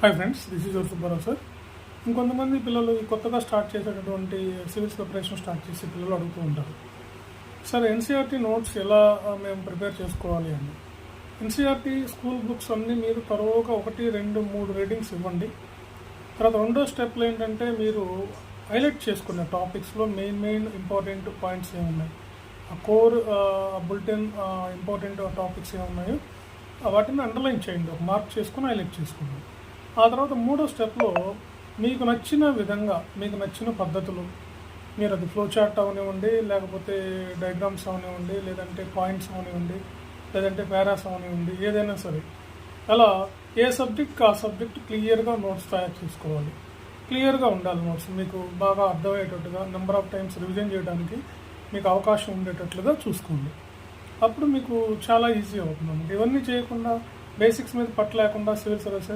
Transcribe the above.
Hi friends, this is your Subbarao sir. ఇంకొంతమంది పిల్లలు కొత్తగా స్టార్ట్ చేసేటటువంటి సివిల్స్ ప్రిపరేషన్ స్టార్ట్ చేసే పిల్లలు అడుగుతూ ఉంటారు, సార్ ఎన్సీఆర్టీ నోట్స్ ఎలా మేము ప్రిపేర్ చేసుకోవాలి అని. ఎన్సీఆర్టీ స్కూల్ బుక్స్ అన్నీ మీరు తరువుగా 1, 2, 3 రీడింగ్స్ ఇవ్వండి. తర్వాత రెండో స్టెప్లో ఏంటంటే మీరు హైలైట్ చేసుకునే టాపిక్స్లో మెయిన్ ఇంపార్టెంట్ పాయింట్స్ ఏమున్నాయి, ఆ కోర్ బులెటిన్ ఇంపార్టెంట్ టాపిక్స్ ఏమున్నాయో వాటిని అండర్లైన్ చేయండి, ఒక మార్క్ చేసుకుని హైలైట్ చేసుకోండి. ఆ తర్వాత మూడో స్టెప్లో మీకు నచ్చిన విధంగా, మీకు నచ్చిన పద్ధతులు, మీరు అది ఫ్లో చార్ట్ అవనివ్వండి, లేకపోతే డయాగ్రామ్స్ అవనివ్వండి, లేదంటే పాయింట్స్ అవనివ్వండి, లేదంటే పారాస్ అవనివ్వండి, ఏదైనా సరే అలా ఏ సబ్జెక్ట్కి ఆ సబ్జెక్ట్ క్లియర్గా నోట్స్ తయారు చేసుకోవాలి. క్లియర్గా ఉండాలి నోట్స్, మీకు బాగా అర్థమయ్యేటట్టుగా, నెంబర్ ఆఫ్ టైమ్స్ రివిజన్ చేయడానికి మీకు అవకాశం ఉండేటట్లుగా చూసుకోండి. అప్పుడు మీకు చాలా ఈజీ అవుతుంది. ఇవన్నీ చేయకుండా, బేసిక్స్ మీద పట్టు లేకుండా సివిల్ సర్వీసెస్